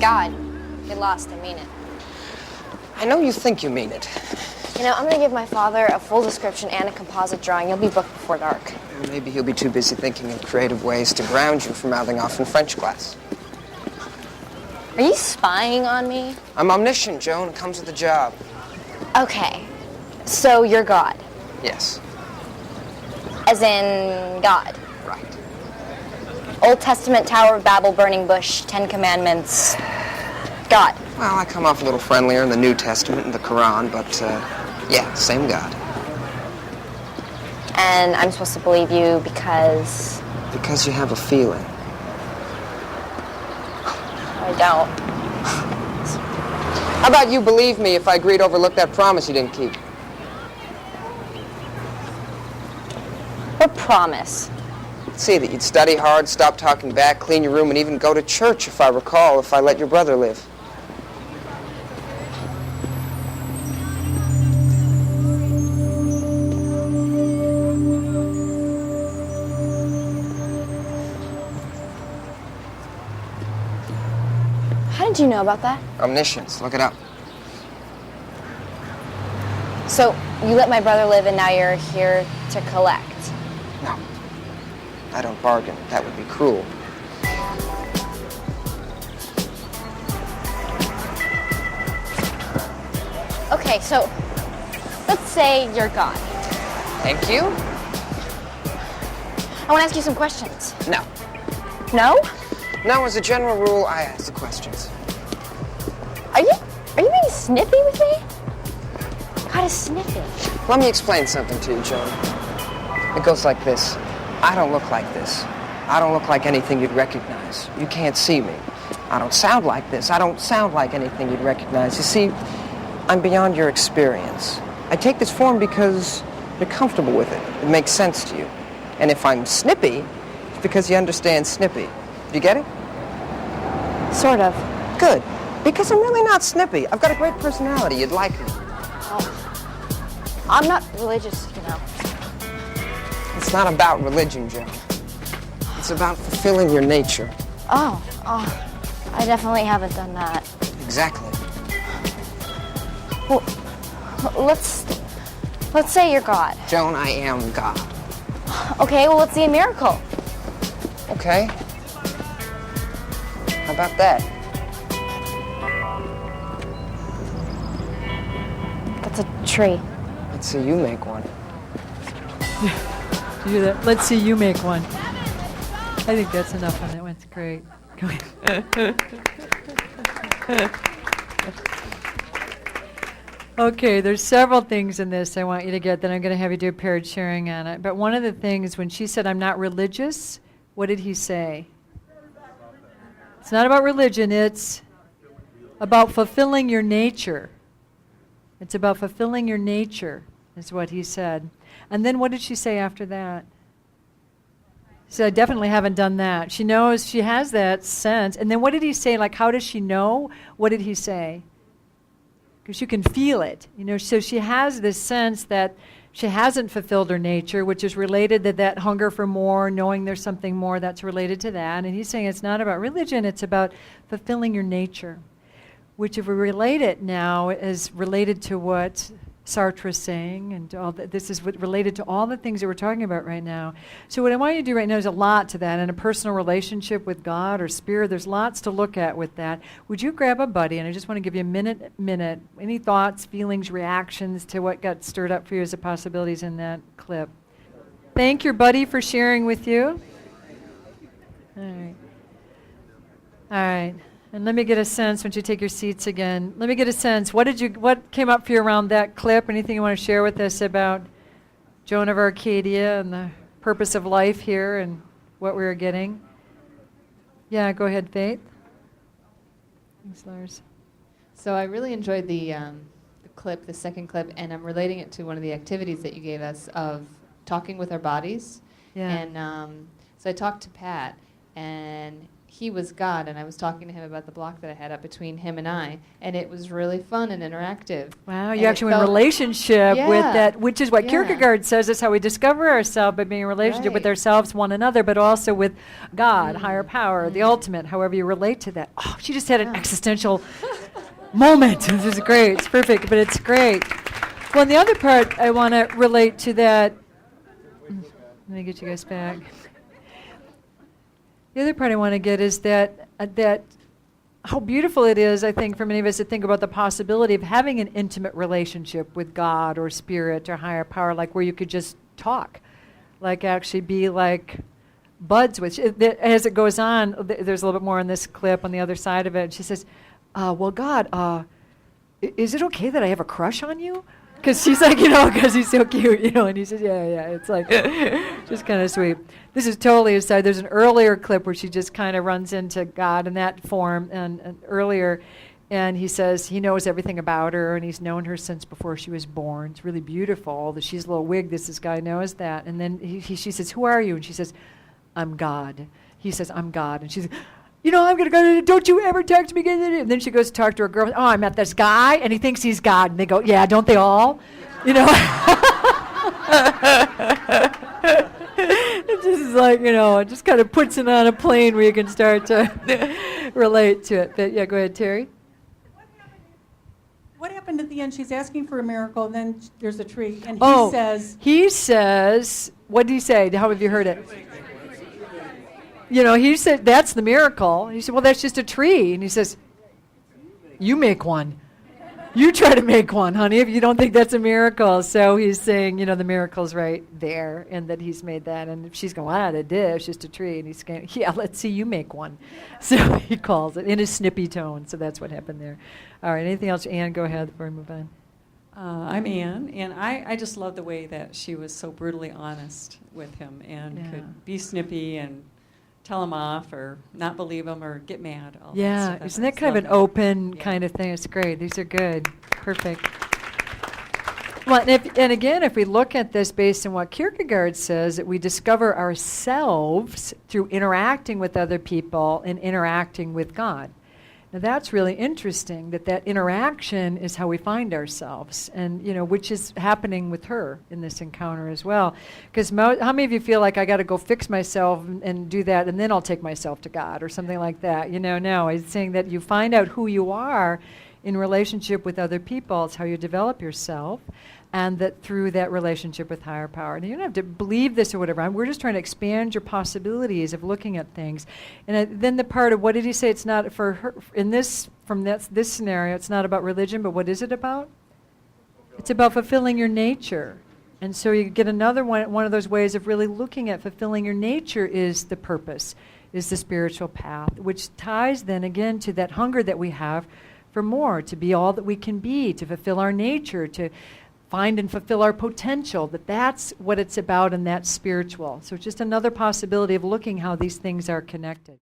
God. Get lost, I mean it. I know you think you mean it. You know, I'm gonna give my father a full description and a composite drawing. You'll be booked before dark. Maybe he'll be too busy thinking of creative ways to ground you for mouthing off in French class. Are you spying on me? I'm omniscient, Joan. It comes with the job. Okay, so you're God. Yes. As in God. Right. Old Testament, Tower of Babel, Burning Bush, Ten Commandments. God. Well, I come off a little friendlier in the New Testament and the Quran, but, yeah, same God. And I'm supposed to believe you because... Because you have a feeling. I don't. How about you believe me if I agree to overlook that promise you didn't keep? What promise? See that you'd study hard, stop talking back, clean your room, and even go to church, if I recall, if I let your brother live. How did you know about that? Omniscience. Look it up. So, you let my brother live and now you're here to collect? No. I don't bargain. That would be cruel. Okay, so, let's say you're God. Thank you. I want to ask you some questions. No. No? No, as a general rule, I ask the questions. Are you being snippy with me? God is snippy. Let me explain something to you, Joan. It goes like this. I don't look like this. I don't look like anything you'd recognize. You can't see me. I don't sound like this. I don't sound like anything you'd recognize. You see, I'm beyond your experience. I take this form because you're comfortable with it. It makes sense to you. And if I'm snippy, it's because you understand snippy. Do you get it? Sort of. Good. Because I'm really not snippy. I've got a great personality. You'd like me. Oh, I'm not religious, you know. It's not about religion, Joan. It's about fulfilling your nature. Oh, I definitely haven't done that. Exactly. Well, let's say you're God. Joan, I am God. Okay, well, let's see a miracle. Okay. How about that? That's a tree. Let's see you make one. You do that. Let's see you make one. I think that's enough on that one. It's great. Go ahead. Okay, there's several things in this I want you to get, then I'm going to have you do a paired sharing on it. But one of the things, when she said, I'm not religious, what did he say? It's not about religion, it's about fulfilling your nature. It's about fulfilling your nature, is what he said. And then what did she say after that? She said, I definitely haven't done that. She knows, she has that sense. And then what did he say? Like, how does she know? What did he say? Because you can feel it, you know. So she has this sense that she hasn't fulfilled her nature, which is related to that hunger for more, knowing there's something more that's related to that. And he's saying it's not about religion, it's about fulfilling your nature, which if we relate it now is related to what Sartre is saying, and all this is what related to all the things that we're talking about right now. So what I want you to do right now is a lot to that, in a personal relationship with God or Spirit. There's lots to look at with that. Would you grab a buddy, and I just want to give you a minute. Any thoughts, feelings, reactions to what got stirred up for you as the possibilities in that clip? Thank your buddy for sharing with you. All right. All right. And let me get a sense, once you take your seats again, let me get a sense, what came up for you around that clip? Anything you want to share with us about Joan of Arcadia and the purpose of life here and what we were getting? Yeah, go ahead, Faith. Thanks, Lars. So I really enjoyed the clip, the second clip, and I'm relating it to one of the activities that you gave us of talking with our bodies. Yeah. And so I talked to Pat, and he was God, and I was talking to him about the block that I had up between him and I, and it was really fun and interactive. Wow, And you it actually in felt- relationship with Yeah. that, which is what Yeah. Kierkegaard says is how we discover ourselves by being in relationship with Right. ourselves, one another, but also with God, higher power, the Mm. ultimate, however you relate to that. Oh, she just had an Yeah. existential moment. This is great. It's perfect, but it's great. Well, and the other part I want to relate to that. Let me get you guys back. The other part I want to get is that how beautiful it is, I think, for many of us to think about the possibility of having an intimate relationship with God or spirit or higher power, like where you could just talk, like actually be like buds with. As it goes on, there's a little bit more in this clip on the other side of it. And she says, well, God, is it okay that I have a crush on you? Because she's like, because he's so cute, and he says, yeah. It's like, just kind of sweet. This is totally aside. There's an earlier clip where she just kind of runs into God in that form, and earlier, and he says he knows everything about her, and he's known her since before she was born. It's really beautiful that she's a little wig. This guy knows that. And then she says, who are you? And she says, I'm God. He says, I'm God. And she's I'm going to go, don't you ever text me again. And then she goes to talk to her girlfriend. Oh, I met this guy, and he thinks he's God. And they go, yeah, don't they all? It just is like, it just kind of puts it on a plane where you can start to relate to it. But yeah, go ahead, Terry. What happened at the end? She's asking for a miracle, and then there's a tree, and He says, what did he say? How have you heard it? He said, that's the miracle. He said, well, that's just a tree. And he says, you make one. You try to make one, honey, if you don't think that's a miracle. So he's saying, the miracle's right there, and that he's made that. And she's going, it did. It's just a tree. And he's going, yeah, let's see you make one. So he calls it in his snippy tone. So that's what happened there. All right, anything else? Ann, go ahead before we move on. I'm Ann, and I just love the way that she was so brutally honest with him and could be snippy and tell him off or not believe him or get mad. All Yeah, that isn't that kind of an open kind of thing? It's great. These are good. Perfect. Well, and again, if we look at this based on what Kierkegaard says, that we discover ourselves through interacting with other people and interacting with God. Now that's really interesting, that interaction is how we find ourselves, and which is happening with her in this encounter as well. Because how many of you feel like I got to go fix myself and do that, and then I'll take myself to God or something like that? No, it's saying that you find out who you are in relationship with other people. It's how you develop yourself, and that through that relationship with higher power. And you don't have to believe this or whatever. We're just trying to expand your possibilities of looking at things. And then the part of, what did he say? It's not for her, this scenario, it's not about religion, but what is it about? It's about fulfilling your nature. And so you get another one of those ways of really looking at fulfilling your nature is the purpose, is the spiritual path, which ties then again to that hunger that we have for more, to be all that we can be, to fulfill our nature, to find and fulfill our potential, that's what it's about, and that's spiritual. So it's just another possibility of looking how these things are connected.